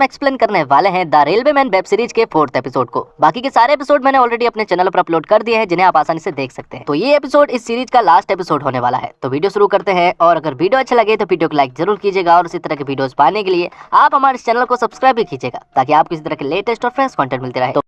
हम एक्सप्लेन करने वाले हैं द रेलवेमैन वेब सीरीज के 4th एपिसोड को। बाकी के सारे एपिसोड मैंने ऑलरेडी अपने चैनल पर अपलोड कर दिए हैं, जिन्हें आप आसानी से देख सकते हैं। तो ये एपिसोड इस सीरीज का लास्ट एपिसोड होने वाला है। तो वीडियो शुरू करते हैं, और अगर वीडियो अच्छा लगे तो वीडियो को लाइक जरूर कीजिएगा, और इसी तरह के वीडियोस पाने के लिए आप हमारे चैनल को सब्सक्राइब भी कीजिएगा, ताकि आपको इसी तरह के लेटेस्ट और फ्रेश कंटेंट मिलते रहे।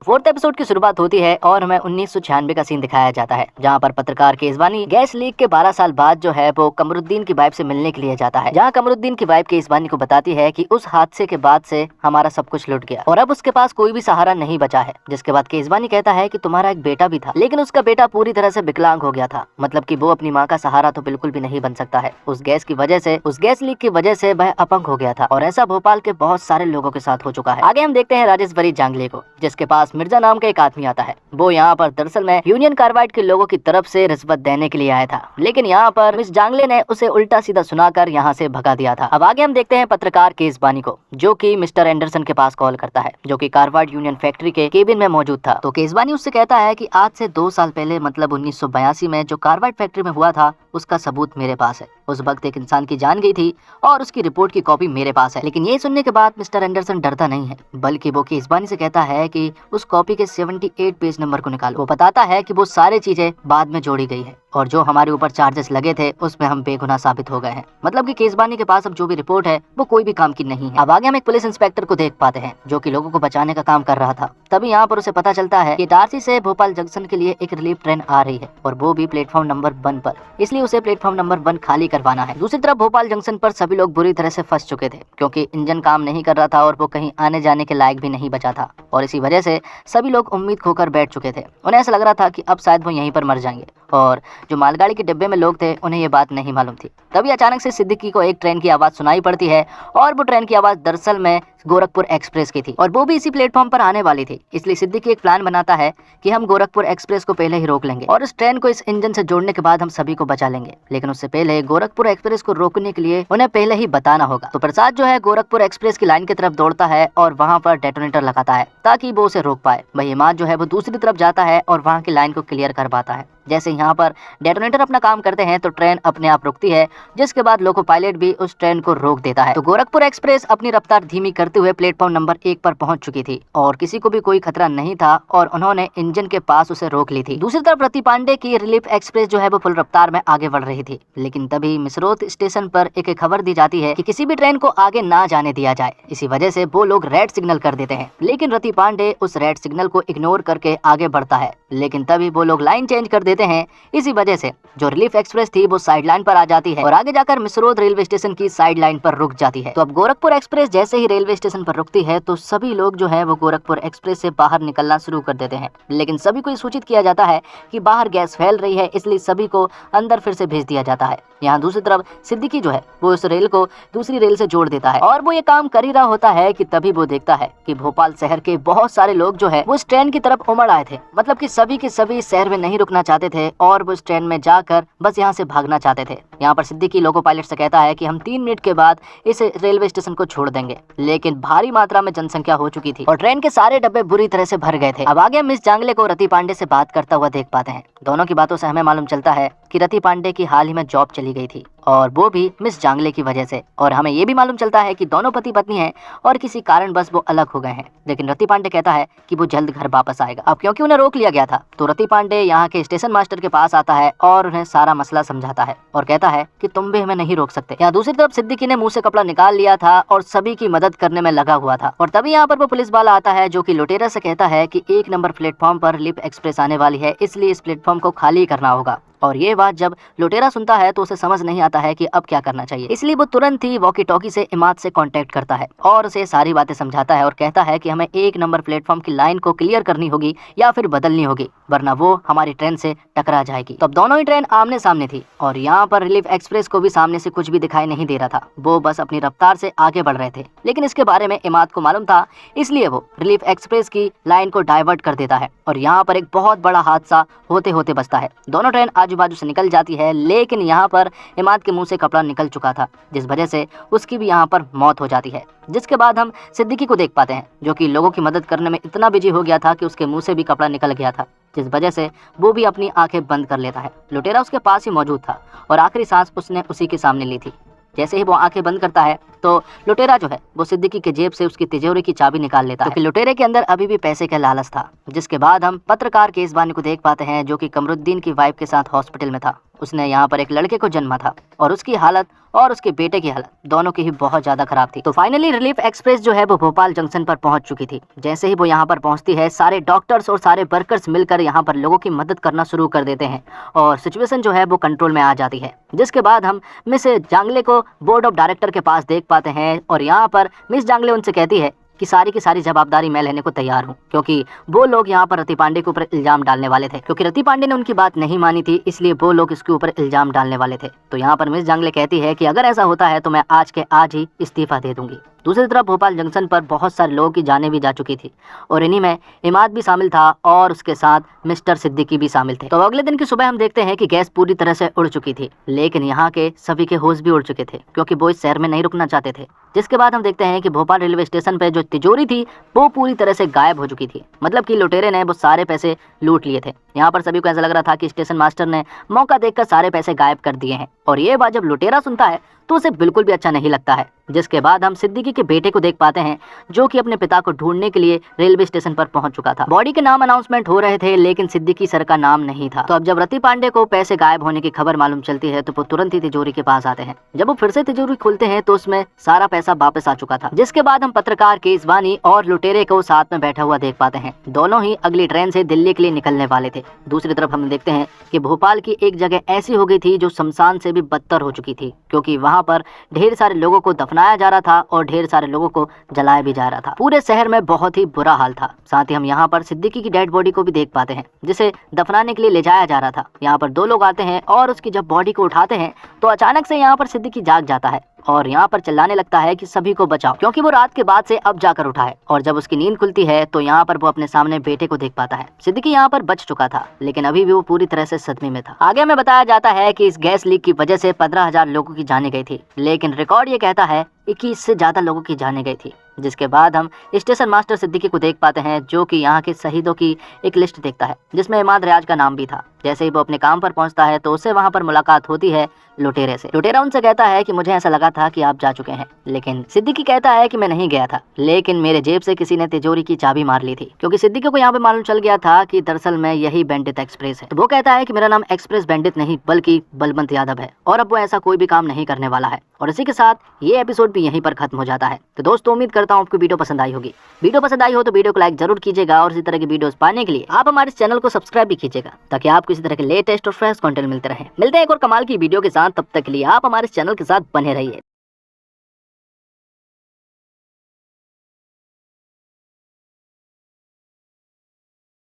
फोर्थ एपिसोड की शुरुआत होती है और हमें 1996 का सीन दिखाया जाता है, जहां पर पत्रकार केसवानी गैस लीक के 12 साल बाद जो है वो कमरुद्दीन की वाइफ से मिलने के लिए जाता है। जहां कमरुद्दीन की वाइफ केसवानी को बताती है कि उस हादसे के बाद से हमारा सब कुछ लुट गया और अब उसके पास कोई भी सहारा नहीं बचा है। जिसके बाद केसवानी कहता है कि तुम्हारा एक बेटा भी था, लेकिन उसका बेटा पूरी तरह से विकलांग हो गया था, मतलब कि वो अपनी माँ का सहारा तो बिल्कुल भी नहीं बन सकता है। उस गैस की वजह से, उस गैस लीक की वजह से वह अपंग हो गया था, और ऐसा भोपाल के बहुत सारे लोगों के साथ हो चुका है। आगे हम देखते हैं राजेश्वरी जांगले को, जिसके पास मिर्जा नाम का एक आदमी आता है। वो यहाँ पर दरअसल में यूनियन कार्बाइड के लोगों की तरफ से रिश्वत देने के लिए आया था, लेकिन यहाँ पर मिस जांगले ने उसे उल्टा सीधा सुनाकर यहाँ से भगा दिया था। अब आगे हम देखते हैं पत्रकार केसवानी को, जो कि मिस्टर एंडरसन के पास कॉल करता है, जो कि कार्बाइड यूनियन फैक्ट्री के केबिन में मौजूद था। तो केसवानी उससे कहता है कि आज से 2 साल पहले, मतलब 1982 में जो कार्बाइड फैक्ट्री में हुआ था, उसका सबूत मेरे पास है। उस वक्त एक इंसान की जान गई थी और उसकी रिपोर्ट की कॉपी मेरे पास है। लेकिन ये सुनने के बाद मिस्टर एंडरसन डरता नहीं है, बल्कि वो केसवानी से कहता है कि उस कॉपी के 78 पेज नंबर को निकालो। वो बताता है कि वो सारी चीजें बाद में जोड़ी गई है, और जो हमारे ऊपर चार्जेस लगे थे उसमें हम बेगुनाह साबित हो गए हैं। मतलब कि केसवानी के पास अब जो भी रिपोर्ट है वो कोई भी काम की नहीं है। अब आगे हम एक पुलिस इंस्पेक्टर को देख पाते हैं, जो कि लोगों को बचाने का काम कर रहा था। तभी यहाँ पर उसे पता चलता है कि डार्सी से भोपाल जंक्शन के लिए एक रिलीफ ट्रेन आ रही है, और वो भी प्लेटफॉर्म नंबर 1 पर, इसलिए उसे प्लेटफॉर्म नंबर 1 खाली करवाना है। दूसरी तरफ भोपाल जंक्शन पर सभी लोग बुरी तरह से फंस चुके थे, क्योंकि इंजन काम नहीं कर रहा था और वो कहीं आने जाने के लायक भी नहीं बचा था, और इसी वजह से सभी लोग उम्मीद खोकर बैठ चुके थे। उन्हें ऐसा लग रहा था कि अब शायद वो यहीं पर मर जाएंगे, और जो मालगाड़ी के डिब्बे में लोग थे उन्हें ये बात नहीं मालूम थी। तभी अचानक से सिद्दीकी को एक ट्रेन की आवाज़ सुनाई पड़ती है, और वो ट्रेन की आवाज़ दरअसल में गोरखपुर एक्सप्रेस की थी, और वो भी इसी प्लेटफॉर्म पर आने वाली थी। इसलिए सिद्दीकी एक प्लान बनाता है कि हम गोरखपुर एक्सप्रेस को पहले ही रोक लेंगे, और इस ट्रेन को इस इंजन से जोड़ने के बाद हम सभी को बचा लेंगे। लेकिन उससे पहले गोरखपुर एक्सप्रेस को रोकने के लिए उन्हें पहले ही बताना होगा। तो प्रसाद जो है गोरखपुर एक्सप्रेस की लाइन की तरफ दौड़ता है और वहाँ पर डेटोनेटर लगाता है, ताकि वो उसे रोक पाए। वही इमाद जो है वो दूसरी तरफ जाता है और वहाँ की लाइन को क्लियर कर पाता है। जैसे यहाँ पर डेटोनेटर अपना काम करते हैं तो ट्रेन अपने आप रुकती है, जिसके बाद लोको पायलट भी उस ट्रेन को रोक देता है। तो गोरखपुर एक्सप्रेस अपनी रफ्तार धीमी करते हुए प्लेटफॉर्म नंबर 1 पर पहुंच चुकी थी, और किसी को भी कोई खतरा नहीं था, और उन्होंने इंजन के पास उसे रोक ली थी। दूसरी तरफ रति पांडे की रिलीफ एक्सप्रेस जो है वो फुल रफ्तार में आगे बढ़ रही थी। लेकिन तभी मिसरोद स्टेशन पर एक खबर दी जाती है कि किसी भी ट्रेन को आगे ना जाने दिया जाए। इसी वजह से वो लोग रेड सिग्नल कर देते हैं, लेकिन रति पांडे उस रेड सिग्नल को इग्नोर करके आगे बढ़ता है। लेकिन तभी वो लोग लाइन चेंज कर देते हैं। इसी वजह से जो रिलीफ एक्सप्रेस थी वो साइड लाइन पर आ जाती है, और आगे जाकर मिसरोद रेलवे स्टेशन की साइड लाइन पर रुक जाती है। तो अब गोरखपुर एक्सप्रेस जैसे ही रेलवे स्टेशन पर रुकती है तो सभी लोग जो है वो गोरखपुर एक्सप्रेस से बाहर निकलना शुरू कर देते हैं। लेकिन सभी को सूचित किया जाता है कि बाहर गैस फैल रही है, इसलिए सभी को अंदर फिर से भेज दिया जाता है। यहाँ दूसरी तरफ सिद्दीकी जो है वो उस रेल को दूसरी रेल से जोड़ देता है, और वो ये काम कर ही रहा होता है कि तभी वो देखता है कि भोपाल शहर के बहुत सारे लोग जो है वो इस ट्रेन की तरफ उमड़ आए थे। मतलब कि सभी के सभी शहर में नहीं रुकना चाहते थे, और वो इस ट्रेन में जाकर बस यहाँ से भागना चाहते थे। यहाँ पर सिद्दीकी लोको पायलट से कहता है कि हम 3 मिनट के बाद इस रेलवे स्टेशन को छोड़ देंगे। लेकिन भारी मात्रा में जनसंख्या हो चुकी थी, और ट्रेन के सारे डब्बे बुरी तरह से भर गए थे। अब आगे मिस जांगले को रति पांडे से बात करता हुआ देख पाते हैं। दोनों की बातों से हमें मालूम चलता है कि रति पांडे की हाल ही में जॉब चली गई थी, और वो भी मिस जांगले की वजह से। और हमें ये भी मालूम चलता है कि दोनों पति पत्नी हैं, और किसी कारण बस वो अलग हो गए हैं। लेकिन रति पांडे कहता है कि वो जल्द घर वापस आएगा। अब क्योंकि उन्हें रोक लिया गया था, तो रति पांडे यहाँ के स्टेशन मास्टर के पास आता है और उन्हें सारा मसला समझाता है, और कहता है कि तुम भी हमें नहीं रोक सकते। यहाँ दूसरी तरफ सिद्दीकी ने मुंह से कपड़ा निकाल लिया था और सभी की मदद करने में लगा हुआ था। और तभी यहाँ पर वो पुलिस वाला आता है, जो कि लुटेरा से कहता है कि 1 नंबर प्लेटफॉर्म पर रिलीफ एक्सप्रेस आने वाली है, इसलिए इस प्लेटफॉर्म को खाली करना होगा। और ये बात जब लुटेरा सुनता है तो उसे समझ नहीं आता है कि अब क्या करना चाहिए, इसलिए वो तुरंत ही वॉकी टॉकी से इमाद से कांटेक्ट करता है और उसे सारी बातें समझाता है, और कहता है कि हमें 1 नंबर प्लेटफॉर्म की लाइन को क्लियर करनी होगी या फिर बदलनी होगी, वरना वो हमारी ट्रेन से टकरा जाएगी। तो अब दोनों ही ट्रेन आमने सामने थी, और यहाँ पर रिलीफ एक्सप्रेस को भी सामने से कुछ भी दिखाई नहीं दे रहा था। वो बस अपनी रफ्तार से आगे बढ़ रहे थे, लेकिन इसके बारे में इमाद को मालूम था, इसलिए वो रिलीफ एक्सप्रेस की लाइन को डाइवर्ट कर देता है, और यहाँ पर एक बहुत बड़ा हादसा होते होते बचता है। दोनों ट्रेन आजू बाजू से निकल जाती है, लेकिन यहाँ पर इमाद के मुंह से कपड़ा निकल चुका था, जिस वजह से उसकी भी यहाँ पर मौत हो जाती है। जिसके बाद हम सिद्दीकी को देख पाते हैं, जो कि लोगों की मदद करने में इतना बिजी हो गया था कि उसके मुंह से भी कपड़ा निकल गया था। जिस वजह से वो भी अपनी आंखें बंद कर लेता है। लुटेरा उसके पास ही मौजूद था और आखिरी सांस उसने उसी के सामने ली थी। जैसे ही वो आंखें बंद करता है तो लुटेरा जो है वो सिद्दीकी के जेब से उसकी तिजोरी की चाबी निकाल लेता है, क्योंकि लुटेरे के अंदर अभी भी पैसे का लालच था। जिसके बाद हम पत्रकार केसवानी को देख पाते हैं, जो कि कमरुद्दीन की वाइफ के साथ हॉस्पिटल में था। उसने यहाँ पर एक लड़के को जन्मा था और उसकी हालत और उसके बेटे की हालत दोनों की ही बहुत ज्यादा खराब थी। तो फाइनली रिलीफ एक्सप्रेस जो है वो भोपाल जंक्शन पर पहुंच चुकी थी। जैसे ही वो यहाँ पर पहुंचती है, सारे डॉक्टर्स और सारे वर्कर्स मिलकर यहाँ पर लोगों की मदद करना शुरू कर देते हैं और सिचुएशन जो है वो कंट्रोल में आ जाती है। जिसके बाद हम मिस जांगले को बोर्ड ऑफ डायरेक्टर के पास देख पाते हैं और यहाँ पर मिस जांगले उनसे कहती है कि सारी की सारी जवाबदारी मैं लेने को तैयार हूँ, क्योंकि वो लोग यहाँ पर रति पांडे के ऊपर इल्जाम डालने वाले थे। क्योंकि रति पांडे ने उनकी बात नहीं मानी थी, इसलिए वो लोग इसके ऊपर इल्जाम डालने वाले थे। तो यहाँ पर मिस जांगले कहती है कि अगर ऐसा होता है तो मैं आज के आज ही इस्तीफा दे दूंगी। दूसरी तरफ भोपाल जंक्शन पर बहुत सारे लोगों की जानें भी जा चुकी थी और इन्हीं में इमाद भी शामिल था और उसके साथ मिस्टर सिद्दीकी भी शामिल थे। तो अगले दिन की सुबह हम देखते हैं कि गैस पूरी तरह से उड़ चुकी थी, लेकिन यहाँ के सभी के होश भी उड़ चुके थे, क्योंकि वो इस शहर में नहीं रुकना चाहते थे। जिसके बाद हम देखते हैं कि भोपाल रेलवे स्टेशन पे जो तिजोरी थी वो पूरी तरह से गायब हो चुकी थी। मतलब कि लुटेरे ने वो सारे पैसे लूट लिए थे। यहाँ पर सभी को ऐसा लग रहा था कि स्टेशन मास्टर ने मौका देखकर सारे पैसे गायब कर दिए हैं और ये बात जब लुटेरा सुनता है तो उसे बिल्कुल भी अच्छा नहीं लगता है। जिसके बाद हम सिद्दीकी के बेटे को देख पाते हैं, जो कि अपने पिता को ढूंढने के लिए रेलवे स्टेशन पर पहुंच चुका था। बॉडी के नाम अनाउंसमेंट हो रहे थे, लेकिन सिद्दीकी सर का नाम नहीं था। तो अब जब रति पांडे को पैसे गायब होने की खबर मालूम चलती है तो वो तुरंत ही तिजोरी के पास आते हैं। जब वो फिर से तिजोरी खोलते हैं तो उसमें सारा पैसा वापस आ चुका था। जिसके बाद हम पत्रकार केसवानी और लुटेरे को साथ में बैठा हुआ देख पाते हैं। दोनों ही अगली ट्रेन से दिल्ली के लिए निकलने वाले थे। दूसरी तरफ हम देखते हैं कि भोपाल की एक जगह ऐसी हो गई थी जो शमशान से भी बदतर हो चुकी थी, क्योंकि वहां पर ढेर सारे लोगों को दफनाया जा रहा था और ढेर सारे लोगों को जलाया भी जा रहा था। पूरे शहर में बहुत ही बुरा हाल था। साथ ही हम यहाँ पर सिद्दीकी की डेड बॉडी को भी देख पाते हैं, जिसे दफनाने के लिए ले जाया जा रहा था। यहाँ पर दो लोग आते हैं और उसकी जब बॉडी को उठाते हैं तो अचानक से यहाँ पर सिद्दीकी जाग जाता है और यहाँ पर चिल्लाने लगता है कि सभी को बचाओ, क्योंकि वो रात के बाद से अब जाकर उठा है। और जब उसकी नींद खुलती है तो यहाँ पर वो अपने सामने बेटे को देख पाता है। सिद्दीकी यहाँ पर बच चुका था, लेकिन अभी भी वो पूरी तरह से सदमे में था। आगे हमें बताया जाता है कि इस गैस लीक की वजह से 15,000 लोगों की जाने गई थी, लेकिन रिकॉर्ड ये कहता है 21 से ज्यादा लोगों की जाने गई थी। जिसके बाद हम स्टेशन मास्टर सिद्दीकी को देख पाते हैं, जो कि यहाँ के शहीदों की एक लिस्ट देखता है, जिसमें इमाद रियाज का नाम भी था। जैसे ही वो अपने काम पर पहुंचता है तो उससे वहां पर मुलाकात होती है लुटेरे से। लुटेरा उनसे कहता है कि मुझे ऐसा लगा था कि आप जा चुके हैं, लेकिन सिद्दीकी कहता है कि मैं नहीं गया था, लेकिन मेरे जेब से किसी ने तिजोरी की चाबी मार ली थी। क्योंकि सिद्दीकी को यहाँ पे मालूम चल गया था कि दरअसल में यही बैंडित एक्सप्रेस है। तो वो कहता है कि मेरा नाम एक्सप्रेस बैंडित नहीं बल्कि बलवंत यादव है और अब वो ऐसा कोई भी काम नहीं करने वाला है। और इसी के साथ ये एपिसोड भी यहीं पर खत्म हो जाता है। तो दोस्तों, उम्मीद करता हूँ आपको वीडियो पसंद आई होगी। वीडियो पसंद आई हो तो वीडियो को लाइक जरूर कीजिएगा और इसी तरह की वीडियोस पाने के लिए आप हमारे चैनल को सब्सक्राइब भी कीजिएगा, ताकि आपको इसी तरह के लेटेस्ट और फ्रेश कंटेंट मिलते रहे। मिलते हैं एक और कमाल की वीडियो के साथ, तब तक के लिए आप हमारे चैनल के साथ बने रहिए।